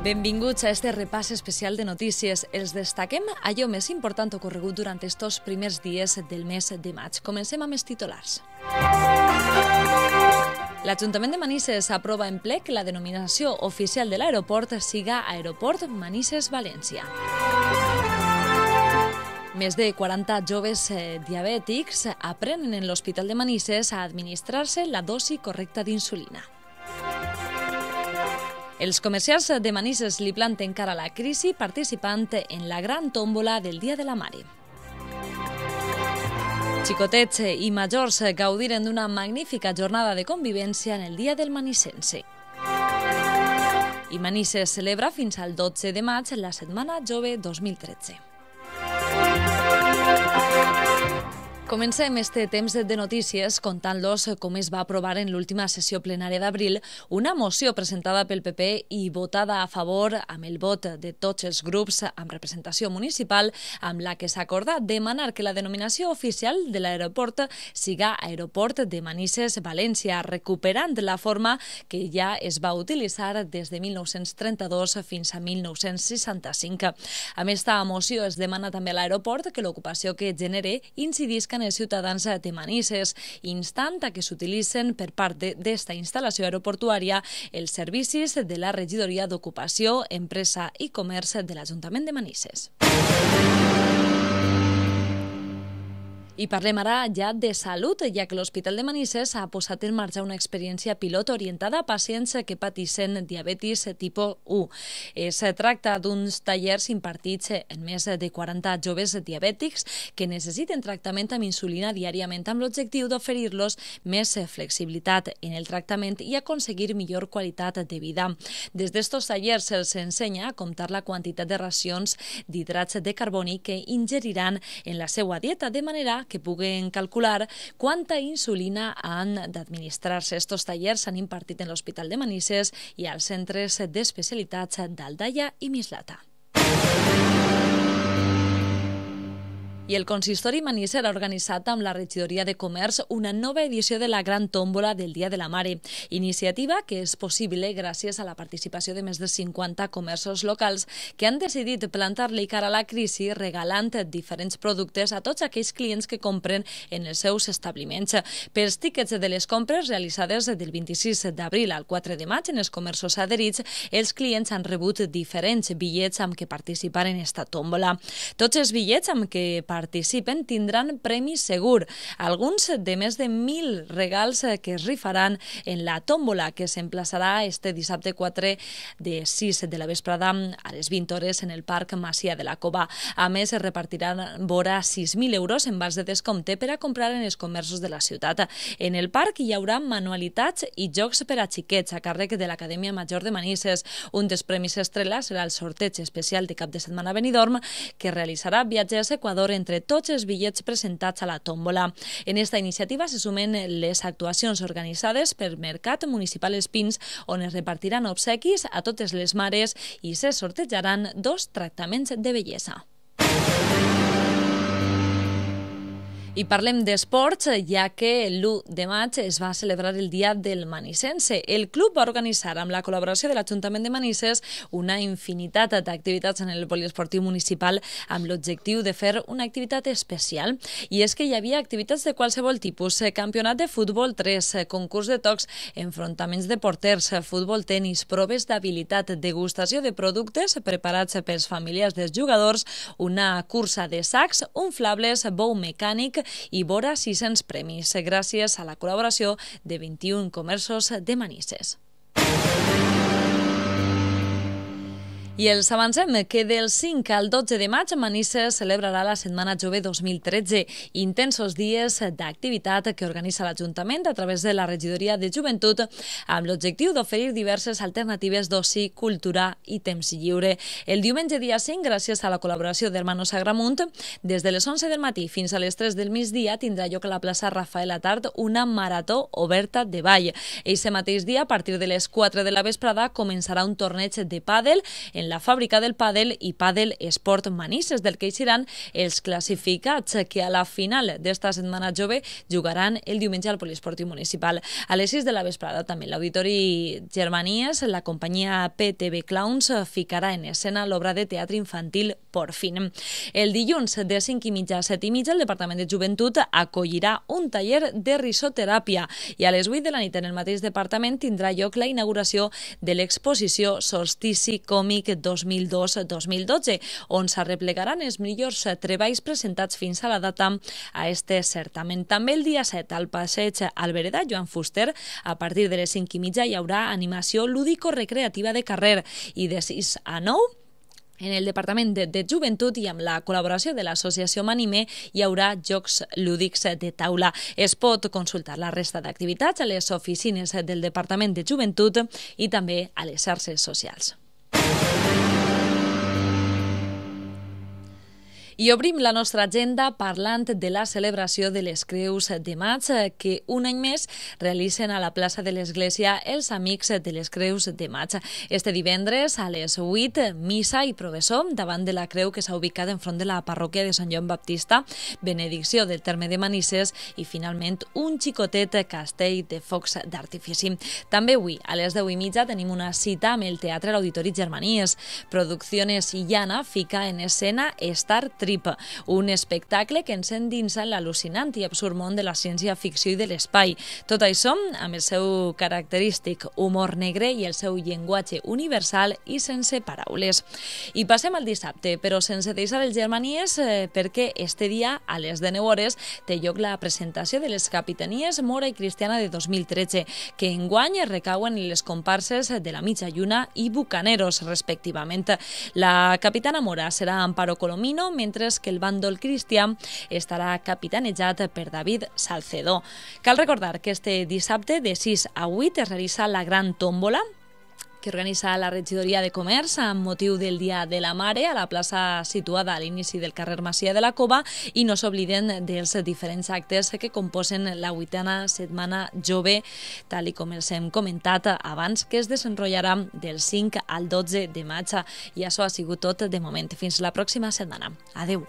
Benvinguts a este repàs especial de notícies. Els destaquem allò més important ocorregut durant estos primers dies del mes de maig. Comencem amb els titulars. L'Ajuntament de Manises aprova en ple que la denominació oficial de l'aeroport siga Aeroport Manises-València. Més de 40 joves diabètics aprenen en l'Hospital de Manises a administrar-se la dosi correcta d'insulina. Els comerciants de Manises li planten cara a la crisi participant en la gran tòmbola del Dia de la Mare. Xicotets i majors gaudiren d'una magnífica jornada de convivència en el Dia del Manisense. I Manises celebra fins al 12 de maig la Setmana Jove 2013. Comencem este temps de notícies contant-los com es va aprovar en l'última sessió plenària d'abril una moció presentada pel PP i votada a favor amb el vot de tots els grups amb representació municipal, amb la que s'acorda demanar que la denominació oficial de l'aeroport siga Aeroport de Manises-València, recuperant la forma que ja es va utilitzar des de 1932 fins a 1965. Amb esta moció es demana també a l'aeroport que l'ocupació que genere incidisca en els ciutadans de Manises, instant a que s'utilitzen per part d'esta instal·lació aeroportuària els servicis de la Regidoria d'Ocupació, Empresa i Comerç de l'Ajuntament de Manises. I parlem ara ja de salut, ja que l'Hospital de Manises ha posat en marxa una experiència pilot orientada a pacients que pateixen diabetis tipus 1. Es tracta d'uns tallers impartits en més de 40 joves diabètics que necessiten tractament amb insulina diàriament amb l'objectiu d'oferir-los més flexibilitat en el tractament i aconseguir millor qualitat de vida. Des d'estos tallers se'ls ensenya a comptar la quantitat de racions d'hidrats de carboni que ingeriran en la seva dieta, de manera que puguen calcular quanta insulina han d'administrar-se. Estos tallers s'han impartit en l'Hospital de Manises i als centres d'especialitats d'Aldaia i Mislata. I el consistori Manises ha organitzat amb la Regidoria de Comerç una nova edició de la Gran Tòmbola del Dia de la Mare, iniciativa que és possible gràcies a la participació de més de 50 comerços locals que han decidit plantar-li cara a la crisi regalant diferents productes a tots aquells clients que compren en els seus establiments. Pels tíquets de les compres realitzades del 26 d'abril al 4 de maig en els comerços adherits, els clients han rebut diferents bitllets amb què participar en esta tòmbola. Tots els bitllets amb què participen tindran premi segur, alguns de més de 1.000 regals que es rifaran en la tòmbola que s'emplaçarà este dissabte 4 de 6 de la vesprada a les 20 hores en el Parc Masia de la Cova. A més, es repartiran vora 6.000 euros en vals de descompte per a comprar en els comerços de la ciutat. En el parc hi haurà manualitats i jocs per a xiquets a càrrec de l'Acadèmia Major de Manises. Un dels premis estrella serà el sorteig especial de cap de setmana a Benidorm que realitzarà viatges a Equador entre tots els bitllets presentats a la tòmbola. En esta iniciativa se sumen les actuacions organitzades per Mercat Municipal Els Pins, on es repartiran obsequis a totes les mares i se sortejaran 2 tractaments de bellesa. I parlem d'esports, ja que l'1 de maig es va celebrar el Dia del Manisense. El club va organitzar, amb la col·laboració de l'Ajuntament de Manises, una infinitat d'activitats en el poliesportiu municipal amb l'objectiu de fer una activitat especial. I és que hi havia activitats de qualsevol tipus, campionat de futbol 3, concurs de tocs, enfrontaments de porters, futbol tenis, proves d'habilitat, degustació de productes preparats pels familiars dels jugadors, una cursa de sacs, inflables, bou mecànic i vora 600 premis, gràcies a la col·laboració de 21 comerços de Manises. I els avancem que del 5 al 12 de maig Manises celebrarà la Setmana Jove 2013, intensos dies d'activitat que organitza l'Ajuntament a través de la Regidoria de Joventut amb l'objectiu d'oferir diverses alternatives d'oci, cultura i temps lliure. El diumenge dia 5, gràcies a la col·laboració d'Hermanos Agramunt, des de les 11 del matí fins a les 3 del migdia tindrà lloc a la plaça Rafael Atart una marató oberta de ball. Eixe mateix dia, a partir de les 4 de la vesprada, començarà un torneig de pàdel en en la fàbrica del pàdel i Pàdel Esport Manises, del que eixiran els classificats que a la final d'esta setmana jove jugaran el diumenge al Poliesportiu Municipal. A les 6 de la vesprada també l'Auditori Germanies, la companyia PTV Clowns ficarà en escena l'obra de teatre infantil Por fin. El dilluns de 5:30 a 7:30 el Departament de Joventut acollirà un taller de risoteràpia i a les 8 de la nit en el mateix departament tindrà lloc la inauguració de l'exposició Solstici Còmic 2002-2012, on s'arreplegaran els millors treballs presentats fins a la data a este certamen. També el dia 7 al passeig Albereda Joan Fuster, a partir de les 5:30 hi haurà animació lúdico-recreativa de carrer i de 6 a 9 en el Departament de Joventut i amb la col·laboració de l'associació Manime hi haurà jocs lúdics de taula. Es pot consultar la resta d'activitats a les oficines del Departament de Joventut i també a les xarxes socials. I obrim la nostra agenda parlant de la celebració de les Creus de Maig que un any més realitzen a la plaça de l'Església els Amics de les Creus de Maig. Este divendres a les 8, missa i professó davant de la creu que s'ha ubicat enfront de la parròquia de Sant Joan Baptista, benedicció del terme de Manises i finalment un xicotet castell de focs d'artifici. També avui a les 10:30 tenim una cita amb el Teatre a l'Auditori Germanies. Producciones Illana fica en escena Star Trip, un espectacle que ens endinsa en l'al·lucinant i absurd món de la ciència-ficció i de l'espai. Tot això amb el seu característic humor negre i el seu llenguatge universal i sense paraules. I passem al dissabte, però sense deixar els Germanies, perquè este dia, a les 19 hores, té lloc la presentació de les capitanies Mora i Cristiana de 2013, que enguany recauen en les comparses de la Mitja Lluna i Bucaneros, respectivament. La capitana Mora serà Amparo Colomino, mentre que el bàndol cristià estarà capitanejat per David Salcedo. Cal recordar que este dissabte de 6 a 8 es realitza la Gran Tómbola, que organitza la Regidoria de Comerç amb motiu del Dia de la Mare a la plaça situada a l'inici del carrer Masia de la Cova, i no s'obliden dels diferents actes que composen la 8a Setmana Jove, tal com els hem comentat abans, que es desenrotllarà del 5 al 12 de maig. I això ha sigut tot de moment. Fins la pròxima setmana. Adeu.